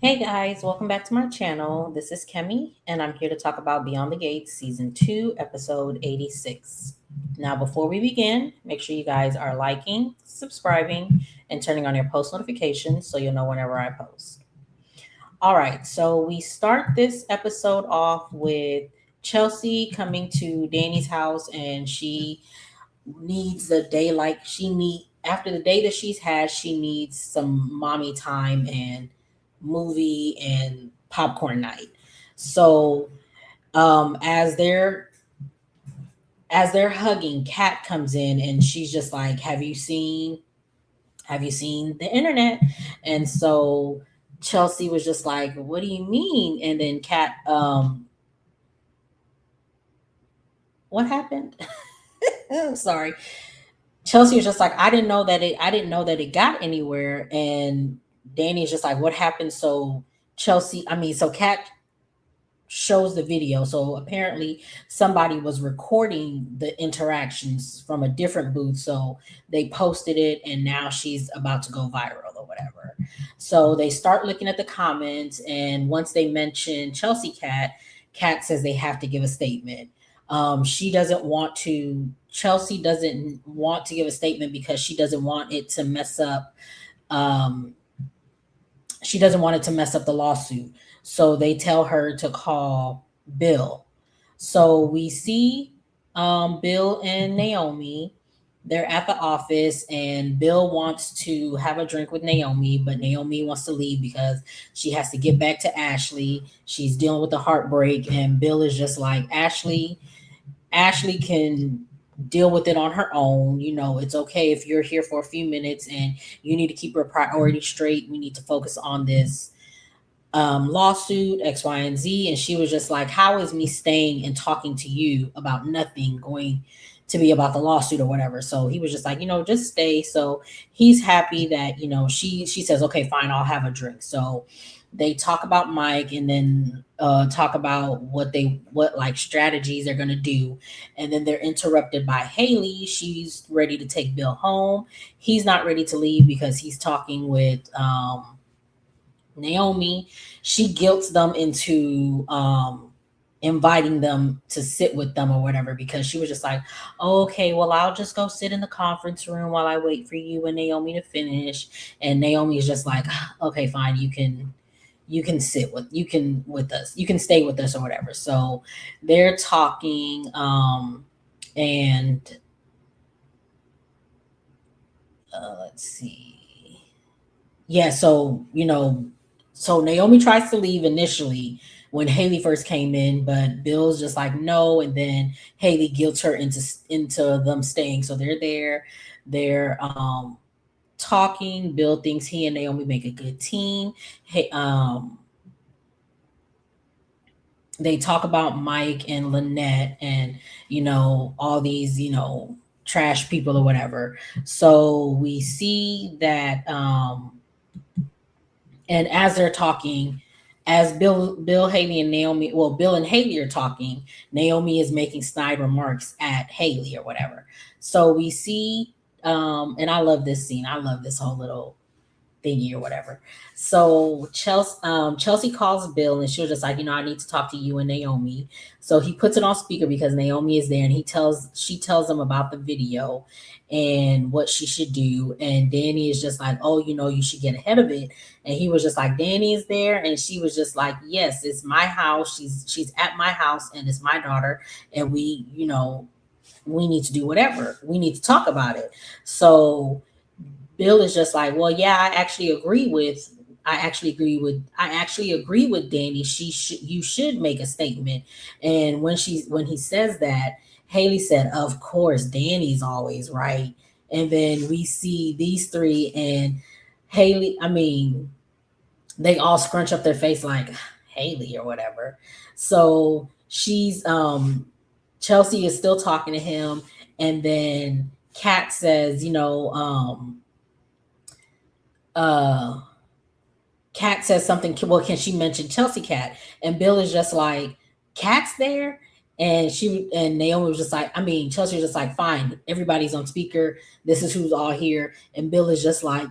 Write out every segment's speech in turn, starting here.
Hey guys, welcome back to my channel. This is Kemi, and I'm here to talk about Beyond the Gates Season 2, Episode 86. Now, before we begin, make sure you guys are liking, subscribing, and turning on your post notifications so you'll know whenever I post. All right, so we start this episode off with Chelsea coming to Danny's house, and she needs a day like after the day that she's had, she needs some mommy time and movie and popcorn night. So um as they're as they're hugging, Kat comes in and she's just like, have you seen the internet? And so Chelsea was just like, what do you mean? And then Kat, what happened? I'm sorry. Chelsea was just like, I didn't know that it got anywhere. And Danny's just like, what happened? So Kat shows the video. So apparently somebody was recording the interactions from a different booth. So they posted it and now she's about to go viral or whatever. So they start looking at the comments, and once they mention Kat says they have to give a statement. She doesn't want to Chelsea doesn't want to give a statement because um she doesn't want it to mess up the lawsuit. So they tell her to call Bill. So we see Bill and Naomi. They're at the office, and Bill wants to have a drink with Naomi, but Naomi wants to leave because she has to get back to Ashley. She's dealing with the heartbreak, and Bill is just like, Ashley can deal with it on her own. It's okay if you're here for a few minutes and you need to keep your priorities straight. We need to focus on this lawsuit, X, Y, and Z. And she was just like, how is me staying and talking to you about nothing going to be about the lawsuit or whatever? So he was just like, just stay. So he's happy that, she says, okay, fine, I'll have a drink. So they talk about Mike, and then talk about what like strategies they're gonna do, and then they're interrupted by Haley. She's ready to take Bill home. He's not ready to leave because he's talking with Naomi. She guilts them into inviting them to sit with them or whatever, because she was just like, oh, okay, well, I'll just go sit in the conference room while I wait for you and Naomi to finish. And Naomi is just like, okay, fine, you can stay with us or whatever. So they're talking, and let's see. Yeah, so Naomi tries to leave initially when Haley first came in, but Bill's just like no, and then Haley guilts her into them staying. So they're there, they're talking. Bill thinks he and Naomi make a good team. Hey, they talk about Mike and Lynette and all these trash people or whatever. So we see that, and as they're talking, as Bill, Haley, and Naomi, well, Bill and Haley are talking, Naomi is making snide remarks at Haley or whatever. So we see, and I love this scene. I love this whole little thingy or whatever. So Chelsea calls Bill, and she was just like, I need to talk to you and Naomi. So he puts it on speaker because Naomi is there, and she tells him about the video and what she should do. And Danny is just like, oh, you should get ahead of it. And he was just like, Danny is there, and she was just like, yes, it's my house. She's at my house, and it's my daughter, and we need to do whatever. We need to talk about it. So Bill is just like, well, yeah, I actually agree with Danny. You should make a statement. And when he says that, Haley said, of course, Danny's always right. And then we see these three, and Haley, I mean, they all scrunch up their face like Haley or whatever. So Chelsea is still talking to him, and then Kat says, uh Kat says something. Well, can she mention Chelsea Cat? And Bill is just like, Cat's there? And Naomi was just like, I mean, Chelsea was just like, fine, everybody's on speaker. This is who's all here. And Bill is just like,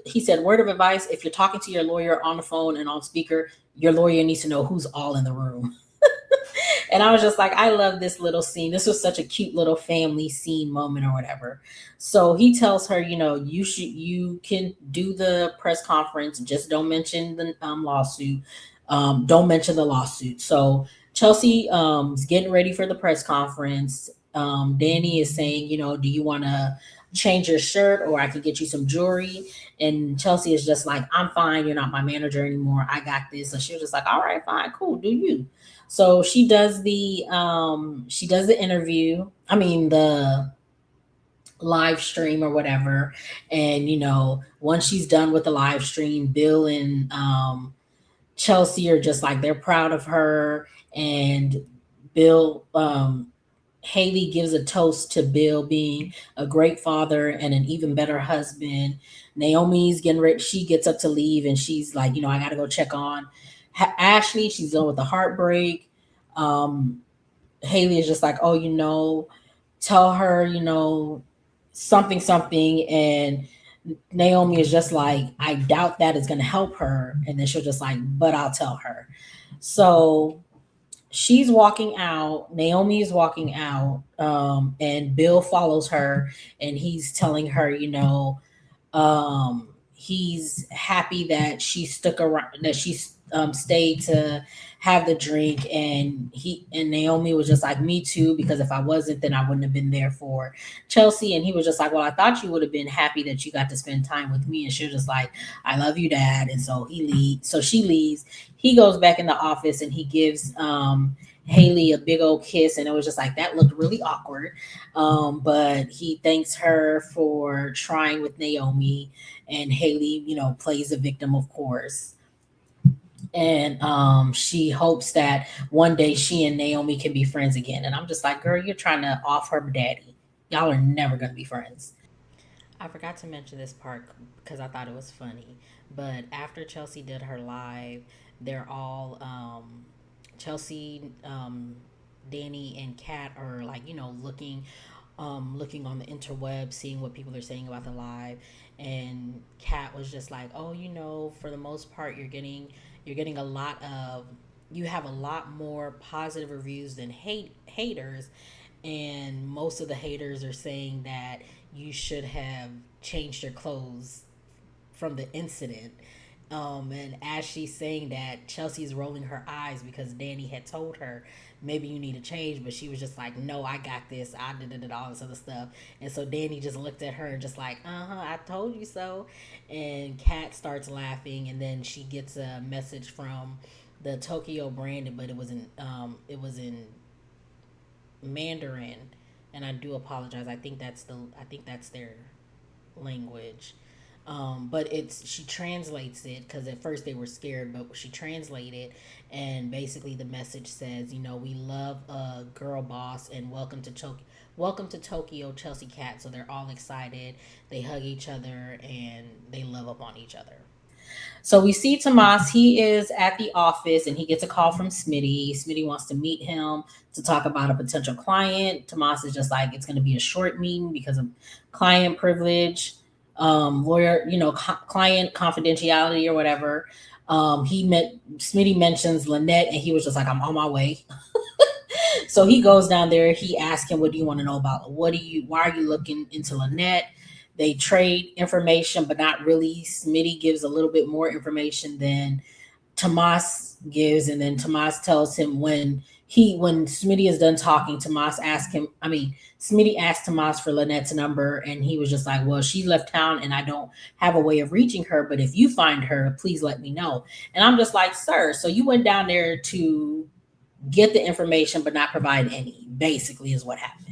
he said, word of advice: if you're talking to your lawyer on the phone and on speaker, your lawyer needs to know who's all in the room. And I was just like, I love this little scene. This was such a cute little family scene moment or whatever. So he tells her, you can do the press conference, just don't mention the lawsuit. Don't mention the lawsuit. So Chelsea is getting ready for the press conference. Danny is saying, do you want to change your shirt or I can get you some jewelry? And Chelsea is just like, I'm fine. You're not my manager anymore. I got this. So she was just like, all right, fine, cool, do you? So she does the interview. I mean the live stream or whatever. And once she's done with the live stream, Bill and Chelsea are just like they're proud of her. And Bill Haley gives a toast to Bill being a great father and an even better husband. Naomi's getting ready. She gets up to leave and she's like, I got to go check on Ashley. She's done with the heartbreak. Um, Haley is just like, oh, tell her, something, something. And Naomi is just like, I doubt that is going to help her. And then she'll just like, but I'll tell her. So she's walking out. Naomi is walking out. And Bill follows her and he's telling her, he's happy that she stuck around, that she stayed to have the drink. And Naomi was just like, me too, because if I wasn't, then I wouldn't have been there for Chelsea. And he was just like, well, I thought you would have been happy that you got to spend time with me. And she was just like, I love you, Dad. And so she leaves. He goes back in the office and he gives Haley a big old kiss, and it was just like that looked really awkward. But he thanks her for trying with Naomi, and Haley, plays the victim, of course. And she hopes that one day she and Naomi can be friends again. And I'm just like, girl, you're trying to off her daddy. Y'all are never gonna be friends. I forgot to mention this part because I thought it was funny. But after Chelsea did her live, they're all Chelsea, Danny, and Kat are like looking on the interweb, seeing what people are saying about the live. And Kat was just like, oh, for the most part, you're getting a lot of you have a lot more positive reviews than haters, and most of the haters are saying that you should have changed your clothes from the incident. And as she's saying that, Chelsea's rolling her eyes because Danny had told her maybe you need to change, but she was just like, "No, I got this. I did all this other stuff." And so Danny just looked at her and just like, I told you so." And Kat starts laughing, and then she gets a message from the Tokyo brand, but it was in Mandarin, and I do apologize. I think that's their language. But she translates it because at first they were scared, but she translated, and basically the message says, we love a girl boss, and welcome to Tokyo, Chelsea Cat. So they're all excited. They hug each other and they love up on each other. So we see Tomas. He is at the office and he gets a call from Smitty. Smitty wants to meet him to talk about a potential client. Tomas is just like, it's going to be a short meeting because of client privilege, lawyer, client confidentiality or whatever. Smitty mentions Lynette and he was just like, I'm on my way. So he goes down there. He asks him, what do you want to know about? Why are you looking into Lynette? They trade information, but not really. Smitty gives a little bit more information than Tomas gives, and then Tomas tells him when Smitty is done talking, Smitty asked Tomas for Lynette's number, and he was just like, well, she left town and I don't have a way of reaching her, but if you find her, please let me know. And I'm just like, sir, so you went down there to get the information but not provide any, basically is what happened.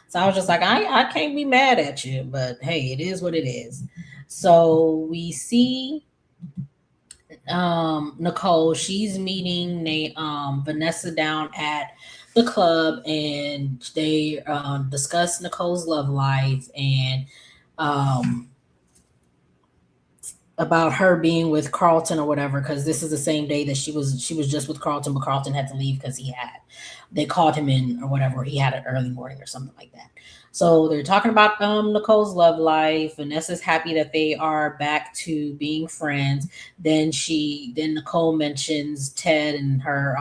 So I was just like, I can't be mad at you, but hey, it is what it is. So we see Nicole. She's meeting Vanessa down at the club, and they discuss Nicole's love life. And um, about her being with Carlton or whatever, because this is the same day that she was just with Carlton, but Carlton had to leave because they called him in or whatever. He had an early morning or something like that. So they're talking about Nicole's love life. Vanessa's happy that they are back to being friends. Then Nicole mentions Ted and her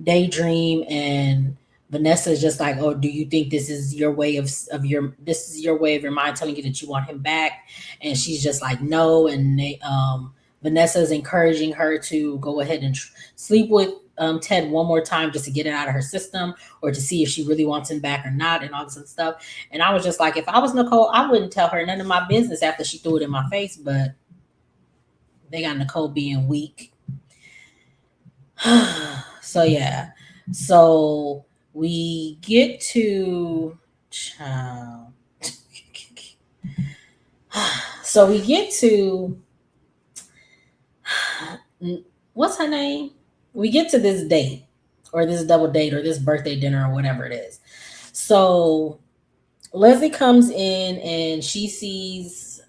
daydream, and Vanessa's just like, "Oh, do you think this is your way of your mind telling you that you want him back?" And she's just like, "No." And Vanessa is encouraging her to go ahead and sleep with Ted one more time just to get it out of her system, or to see if she really wants him back or not, and all this other stuff. And I was just like, if I was Nicole, I wouldn't tell her none of my business after she threw it in my face. But they got Nicole being weak. So yeah. So we get to child. So we get to what's her name? We get to this date, or this double date, or this birthday dinner, or whatever it is. So Leslie comes in and she sees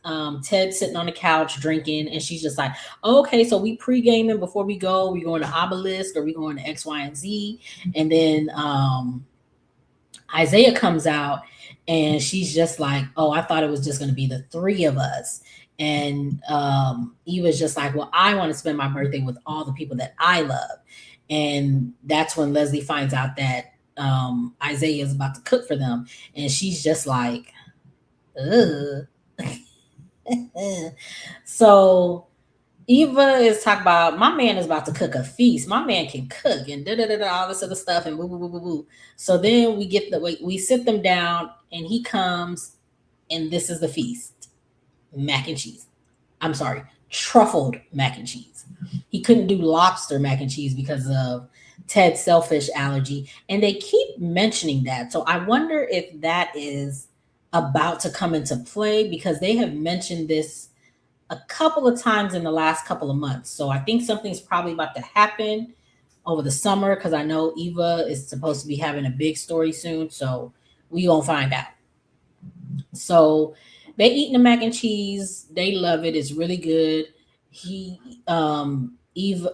Ted sitting on the couch drinking, and she's just like, oh, "Okay, so we pre-gaming before we go. We going to Obelisk, or we going to X, Y, and Z?" And then Isaiah comes out, and she's just like, "Oh, I thought it was just going to be the three of us." And Eva's just like, "Well, I want to spend my birthday with all the people that I love." And that's when Leslie finds out that Isaiah is about to cook for them, and she's just like, ugh. So Eva is talking about, my man is about to cook a feast. My man can cook and da da da da, all this other stuff, and boo boo boo boo boo. So then we sit them down, and he comes, and this is the feast: mac and cheese. I'm sorry, truffled mac and cheese. He couldn't do lobster mac and cheese because of Ted's shellfish allergy, and they keep mentioning that. So I wonder if that is about to come into play, because they have mentioned this a couple of times in the last couple of months. So I think something's probably about to happen over the summer, because I know Eva is supposed to be having a big story soon. So we gonna find out. So they eating the mac and cheese. They love it. It's really good. He Eve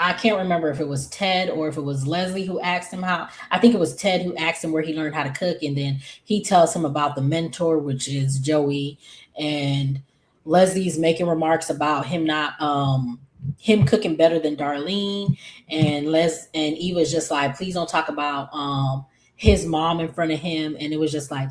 I can't remember if it was Ted or if it was Leslie who asked him how. I think it was Ted who asked him where he learned how to cook, and then he tells him about the mentor, which is Joey. And Leslie's making remarks about him cooking better than Darlene. And Eva's just like, "Please don't talk about his mom in front of him." And it was just like,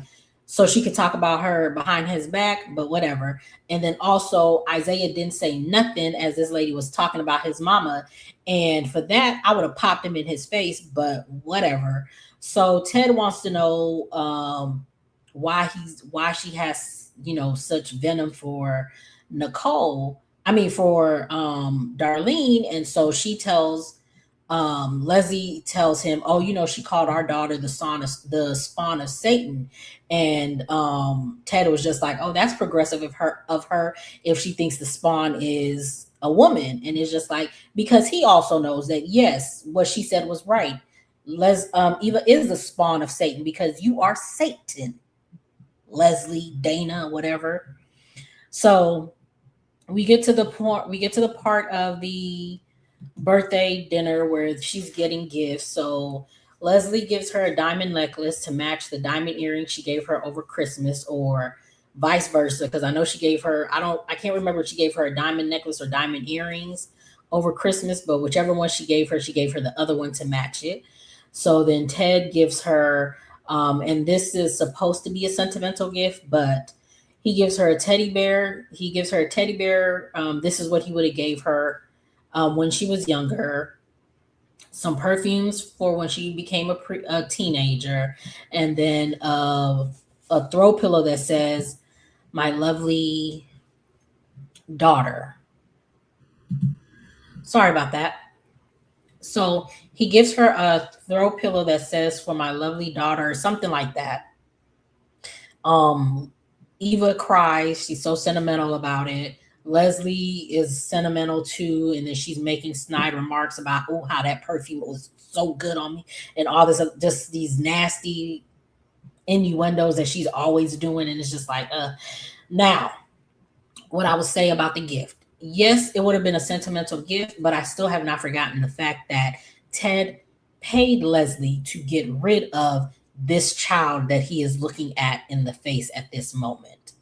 so she could talk about her behind his back, but whatever. And then also Isaiah didn't say nothing as this lady was talking about his mama, and for that, I would have popped him in his face, but whatever. So Ted wants to know why she has, such venom for Nicole. I mean, for Darlene. And so Leslie tells him, "Oh, she called our daughter the spawn of Satan." And Ted was just like, "Oh, that's progressive of her if she thinks the spawn is a woman." And it's just like, because he also knows that, yes, what she said was right. Eva is the spawn of Satan, because you are Satan, Leslie, Dana, whatever. So we get to the part of the birthday dinner where she's getting gifts. So Leslie gives her a diamond necklace to match the diamond earrings she gave her over Christmas, or vice versa, because I know she gave her, I can't remember if she gave her a diamond necklace or diamond earrings over Christmas, but whichever one she gave her the other one to match it. So then Ted gives her, and this is supposed to be a sentimental gift, but he gives her a teddy bear. He gives her a teddy bear. This is what he would have gave her when she was younger. Some perfumes for when she became a teenager, and then a throw pillow that says, "My lovely daughter." Sorry about that. So he gives her a throw pillow that says, "For my lovely daughter," or something like that. Um, Eva cries. She's so sentimental about it. Leslie is sentimental too, and then she's making snide remarks about, "Oh, how that perfume was so good on me," and all this, just these nasty innuendos that she's always doing, and it's just like, now. what I would say about the gift. Yes, it would have been a sentimental gift, but I still have not forgotten the fact that Ted paid Leslie to get rid of this child that he is looking at in the face at this moment.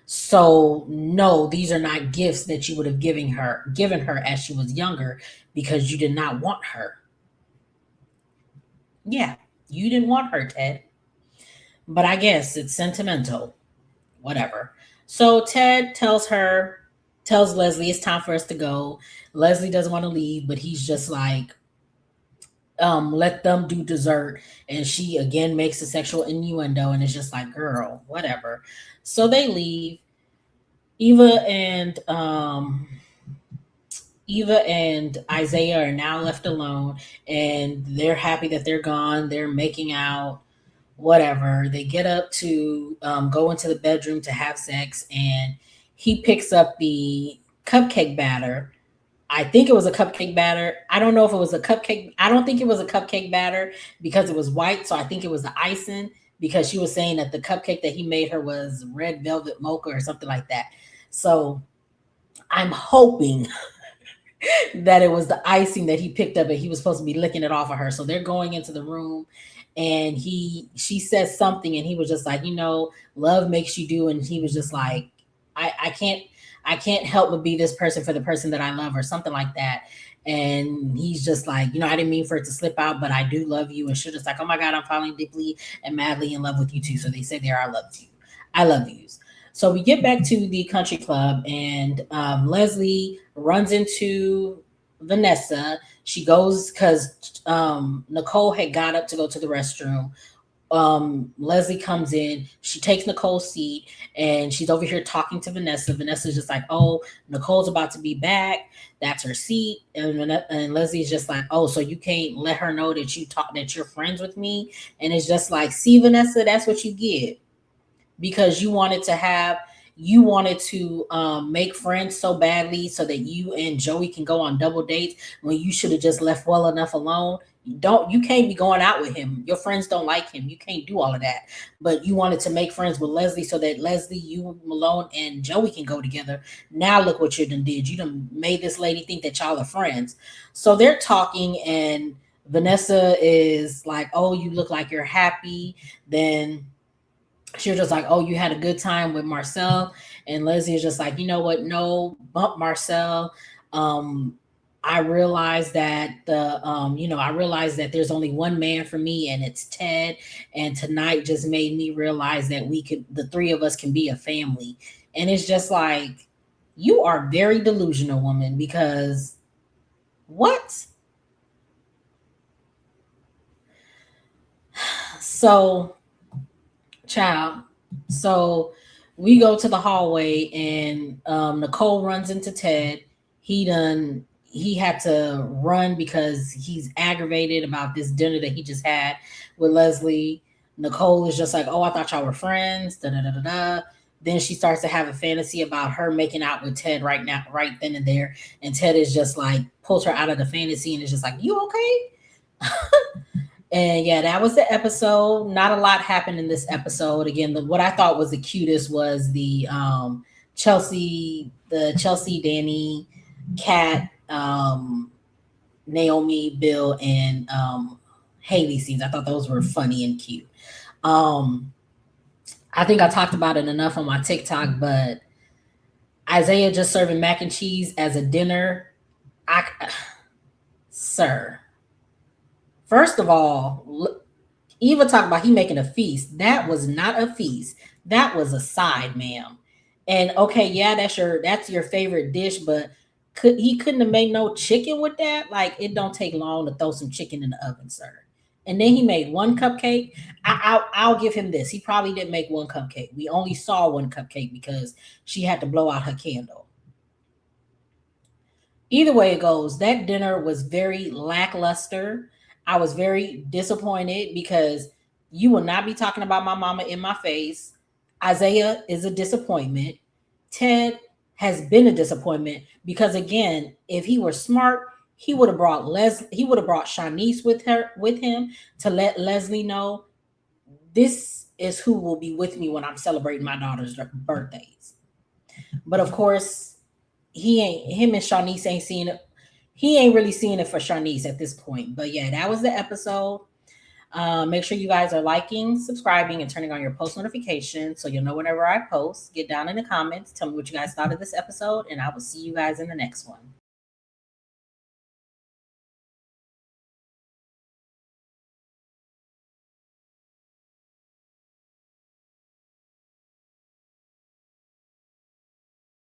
So no, these are not gifts that you would have given her as she was younger because you did not want her. Yeah, you didn't want her, Ted. But I guess it's sentimental. Whatever. So Ted tells Leslie it's time for us to go. Leslie doesn't want to leave, but he's just like, let them do dessert. And she again makes a sexual innuendo, and it's just like, girl, whatever. So they leave. Eva and Eva and Isaiah are now left alone, and they're happy that they're gone. They're making out, whatever. They get up to go into the bedroom to have sex, and he picks up the cupcake batter. I think it was a cupcake batter. I don't know if it was a cupcake. I don't think it was a cupcake batter because it was white. So I think it was the icing because she was saying that the cupcake that he made her was red velvet mocha or something like that. So I'm hoping that it was the icing that he picked up and he was supposed to be licking it off of her. So they're going into the room, and she says something, and he was just like, love makes you do, and he was just like, I can't help but be this person for the person that I love, or something like that. And he's just like, I didn't mean for it to slip out, but I do love you. And she's just like, oh my God, I'm falling deeply and madly in love with you too. So they say there, I love you. I love yous. So we get back to the country club, and Leslie runs into Vanessa. She goes because Nicole had got up to go to the restroom. Leslie comes in, she takes Nicole's seat, and she's over here talking to Vanessa. Vanessa's just like, oh, Nicole's about to be back. That's her seat. And Leslie's just like, oh, so you can't let her know that you're friends with me. And it's just like, see, Vanessa, that's what you get because you wanted to make friends so badly so that you and Joey can go on double dates when you should have just left well enough alone. You can't be going out with him. Your friends don't like him. You can't do all of that. But you wanted to make friends with Leslie so that Leslie, you, Malone, and Joey can go together. Now look what you done did. You done made this lady think that y'all are friends. So they're talking, and Vanessa is like, oh, you look like you're happy. Then she was just like, "Oh, you had a good time with Marcel," and Leslie is just like, "You know what? No, bump Marcel." Um, I realized that there's only one man for me, and it's Ted. And tonight just made me realize that the three of us, can be a family. And it's just like, you are very delusional, woman. Because what? So child. So we go to the hallway, and Nicole runs into Ted. He had to run because he's aggravated about this dinner that he just had with Leslie. Nicole is just like, oh, I thought y'all were friends. Da da da da da. Then she starts to have a fantasy about her making out with Ted right now, right then and there. And Ted is just like, pulls her out of the fantasy and is just like, you okay? And yeah, that was the episode. Not a lot happened in this episode. Again, what I thought was the cutest was the Chelsea, Danny, Cat, Naomi, Bill, and Haley scenes. I thought those were funny and cute. Um, I think I talked about it enough on my TikTok, but Isaiah just serving mac and cheese as a dinner. I, sir, first of all, Eva talked about he making a feast. That was not a feast. That was a side, ma'am. And okay, yeah, that's your favorite dish, but couldn't have made no chicken with that? Like, it don't take long to throw some chicken in the oven, sir. And then he made one cupcake. I'll give him this. He probably didn't make one cupcake. We only saw one cupcake because she had to blow out her candle. Either way it goes, that dinner was very lackluster. I was very disappointed because you will not be talking about my mama in my face. Isaiah is a disappointment. Ted has been a disappointment because, again, if he were smart, he would have brought Shanice with him to let Leslie know this is who will be with me when I'm celebrating my daughter's birthdays. But of course, him and Shawnice ain't seeing it. He ain't really seeing it for Shawnice at this point. But yeah, that was the episode. Make sure you guys are liking, subscribing, and turning on your post notifications so you'll know whenever I post. Get down in the comments. Tell me what you guys thought of this episode, and I will see you guys in the next one.